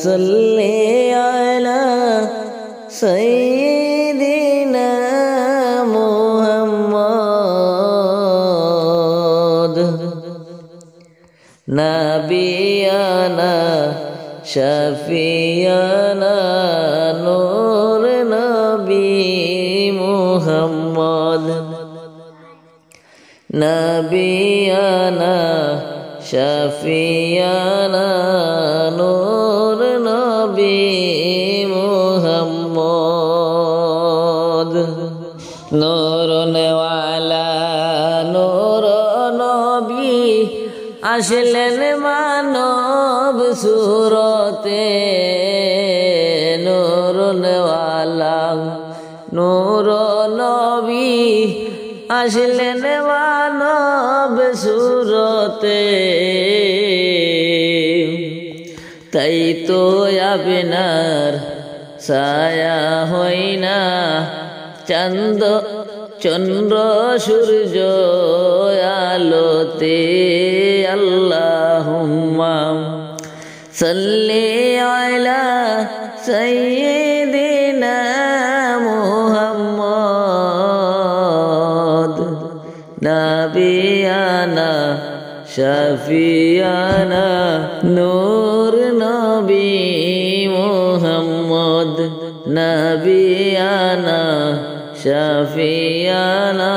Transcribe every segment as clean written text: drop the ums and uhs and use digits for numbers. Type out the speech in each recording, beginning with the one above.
সাল্লি আলা সাইয়্যিদিনা মুহাম্মদ নাবিয়ানা শাফিয়ানা নূর নবী মুহাম্মদ নাবিয়ানা শাফিয়ানা নূর নবী মুহাম্মদ নূরওয়ালা নূর নবী আসলেন মানব সুরতে নূরওয়ালা নূর নবী আসলেন মানব সুরতে তাই তো আপনার ছায়া হয় না চাঁদ চন্দ্র সূর্য আলোতে আল্লাহুম্মা সাল্লি আলা সাইয়্যিদিনা মুহাম্মদ নাবিয়ানা শাফিয়ানা নূর নবী মুহাম্মদ নাবিয়ানা শাফিয়ানা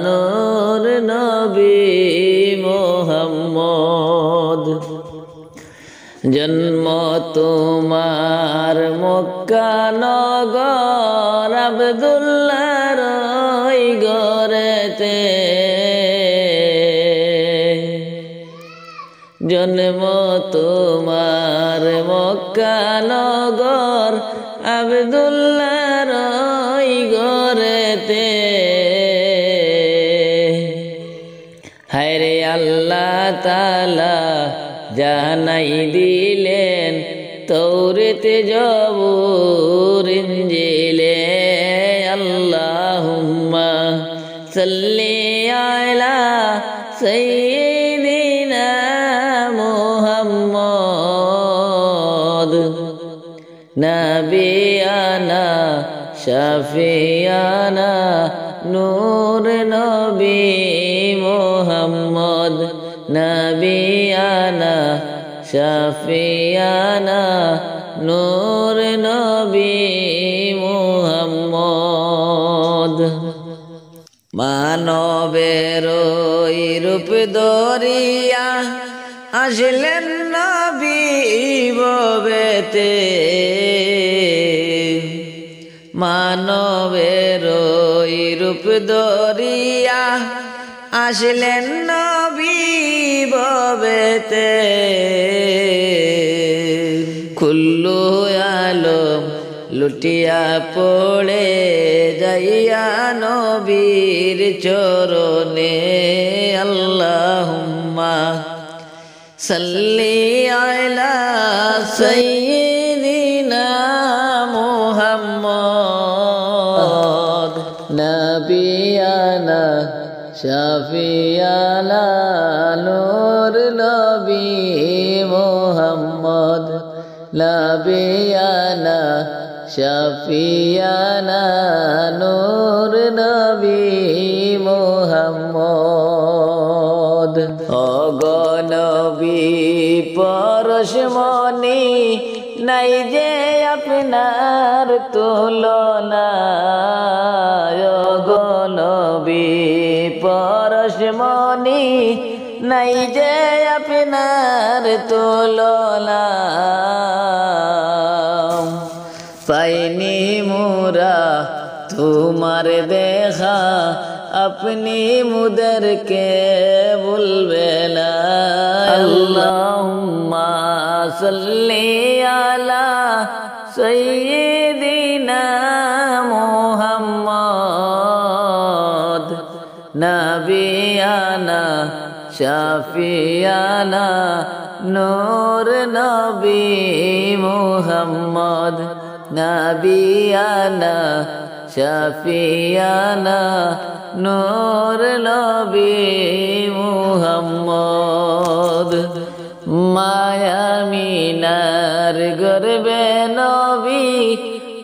নূর নবী মুহাম্মদ জন্ম তোমার মক্কা নগর আব্দুল্লাহর ওই ঘরেতে জন্ম তোমার মক্কা নগর আব্দুল্লাহর ওই ঘরেতে হায়রে আল্লাহ তাআলা জানাই দিলেন তৌরাত জবুর ইনজিলে আল্লাহুম্মা সাল্লি আলা সাইয়্যিদিনা মুহাম্মদ নাবিয়ানা শাফিয়ানা নূর নবী মুহাম্মদ নাবিয়ানা শাফিয়ানা নূর নবী মুহাম্মদ মানবের রূপ ধরিয়া আসলেন নবী ভবেতে মানবের রূপ ধরিয়া আসলেন নবী ভবেতে কুল্লু আলম লুটিয়া পড়ে যাইয়া নবীর চরণে আল্লাহুম্মা সাল্লি আলা সাইয়্যিদিনা মুহাম্মদ নাবিয়ানা শাফিয়ানা নূর নবী মুহাম্মদ নাবিয়ানা শাফিয়ানা নূর নবী মুহাম্মদ ওগো নবী পরশমণি নাই যে আপনার তুলনা ওগো নবী পরশমণি নাই যে আপনার তুলনা পাইনি মুরা তোমার দেখা अपनी मुदर के बुलबेला अल्लाहुम्मा सल्ली अला सय्यिदिना मुहम्मद नबियाना शाफियाना नूर नबी मुहम्मद नबियाना शाफियाना नूर नबी मुहम्मद মায়ামিনার গর্বে নবী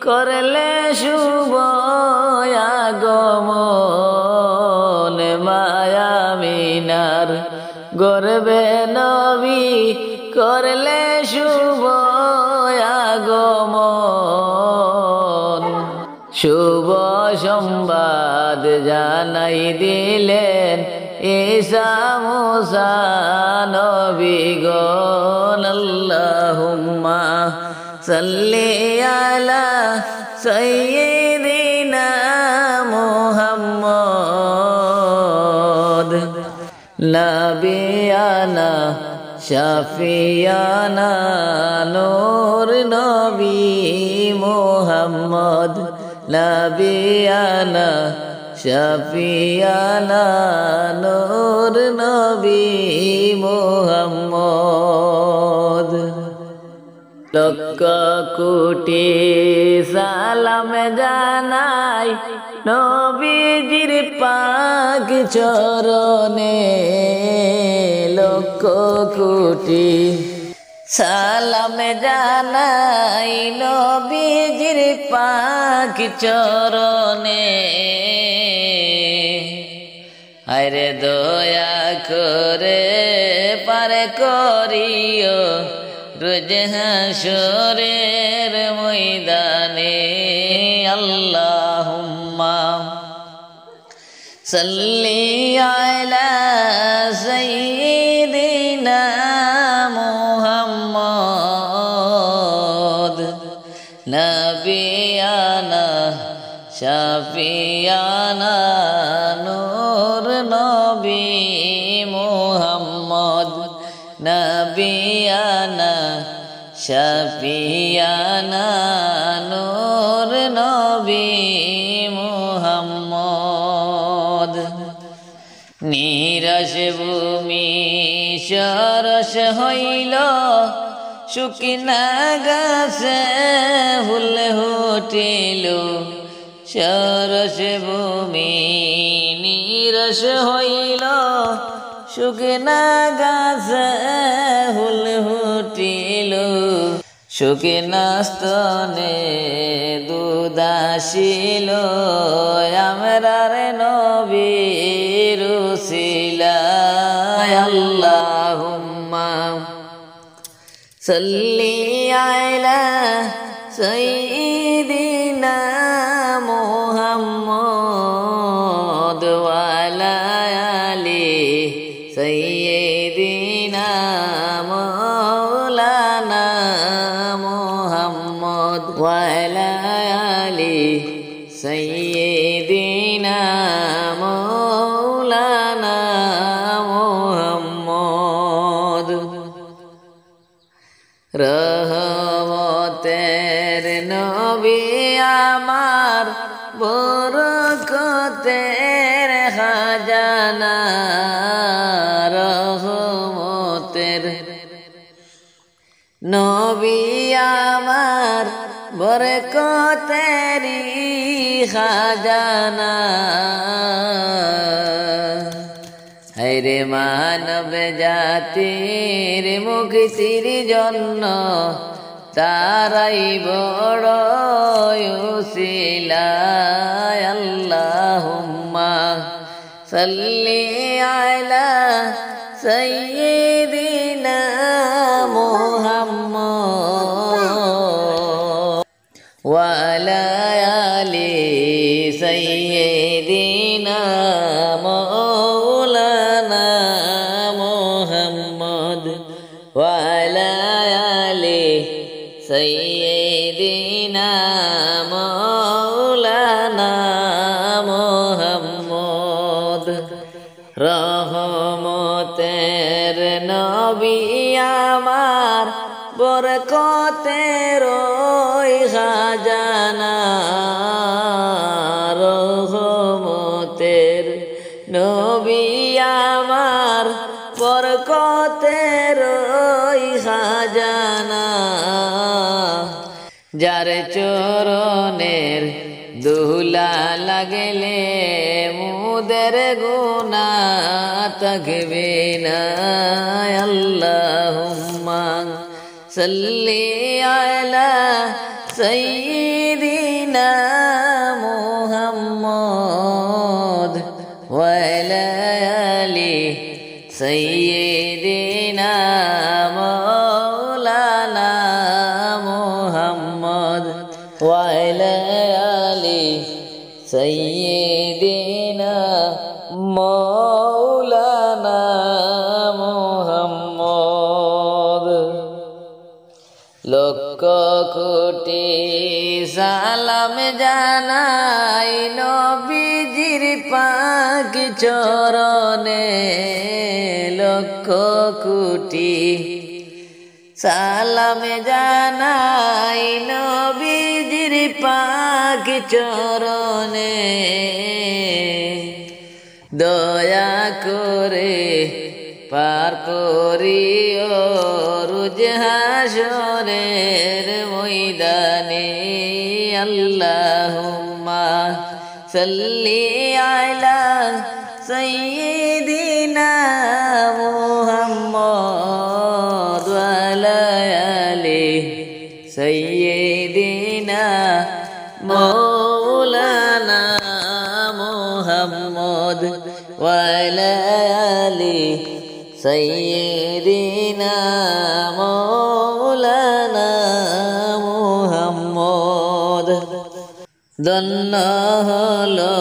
করলে শুভ আগমন মায়ামিনার গর্বে নবী করলে শুভ আগমন শুভ সংবাদ জানাই দিলেন ঈসা মুসা নবীগণ আল্লাহুম্মা সাল্লি আলা সাইয়্যিদিনা মুহাম্মদ নবিয়ানা শাফিয়ানা নূর নবী মুহাম্মদ নবিয়ানা শাফিয়ানা নূর নবী মুহাম্মদ লক্ষ কোটি সালাম জানাই নবীজির পাক চরণে লক্ষ কোটি সালাম জানাই নবীজির পাক চরণে আরে দয়া করে পার করিও রোজ হাসরের ময়দানে আল্লাহুম্মা সাল্লি আলা সাইয়্যিদিনা মুহাম্মদ নবিয়ানা শাফিয়ানা নূর নবী মুহাম্মদ নবিয়ানা শাফিয়ানা নূর নবী মুহাম্মদ নিরাশ ভূমি সরস হইল শুকনা গাছে ফুল ফুটিল সরস ভূমি নিরাশ হইল শুকনা গাছে ফুল ফুটিল শুকনা স্তনে দুধ আসিল আমরার নবীর উসিলায় আল্লাহুম্মা সাল্লি আলা সাইয়্যিদিনা মুহাম্মদ ওয়া আলা আলি সাইয়্যিদিনা মাওলানা মুহাম্মদ ওয়া আলা আলি সাইয়্যিদিনা মাওলানা মুহাম্মদ রহমতের নবী আমার বরকতের খাজানা রহমতের নবী আমার বরকতেরি খাজানা হায়রে মানব জাতির মুক্তির জন্য তারাই বড় উসিলা আল্লাহুম্মা সাল্লি আলা সাইয়্যিদিনা মুহাম্মদ ওয়া আলা আলি সাইয়্যিদিনা মাওলানা মুহাম্মদ ওয়া আলা আলি সাইয়্যিদিনা মাওলানা মুহাম্মদ রহমতের নবী আমার বরকতের ওই খাজানা রহমতের নবী আমার বরকতের ওই খাজানা যার চরণের দুলা লাগলে মুদের গুনাহ থাকবে না আল্লাহুম্মা সাল্লি আলা সাইয়্যিদিনা মুহাম্মদ ওয়া আলা আলি সাইয়্যিদিনা মাওলানা মুহাম্মদ ওয়া আলা আলি সাইয়্যিদিনা মাওলানা মুহাম্মদ। লক্ষ কোটি সালাম জানাই নবীজির পাক চরণে, লক্ষ কোটি সালাম জানাই নবীজির পাক চরণে। দয়া করে পার করিও রোজ হাশরের ময়দানে। আল্লাহুম্মা সাল্লি আলা সাইয়্যিদিনা মুহাম্মদ ওয়া আলা আলি সাইয়্যিদিনা মাওলানা মুহাম্মদ ওয়া আলা আলি সাইয়্যিদিনা মাওলানা মুহাম্মদ। ধন্য হলো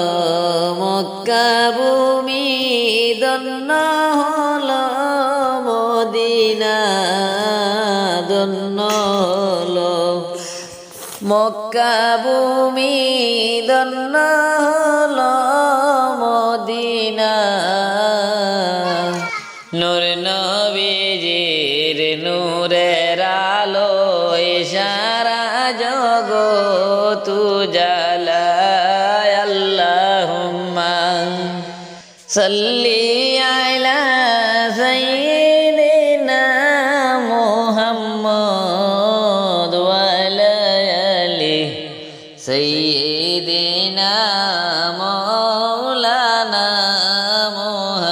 মক্কা ভূমি, ধন্য হলো মদিনা, ধন্য হলো মক্কা ভূমি, ধন্য হলো মদিনা। নূর নবীজির নূরের আলোয় সারা জগৎ উজালায়। আল্লাহুম্মা সাল্লি আলা সাইয়্যিদিনা মুহাম্মদ ওয়া আলা আলি সাইয়্যিদিনা মাওলানা মুহাম্মদ।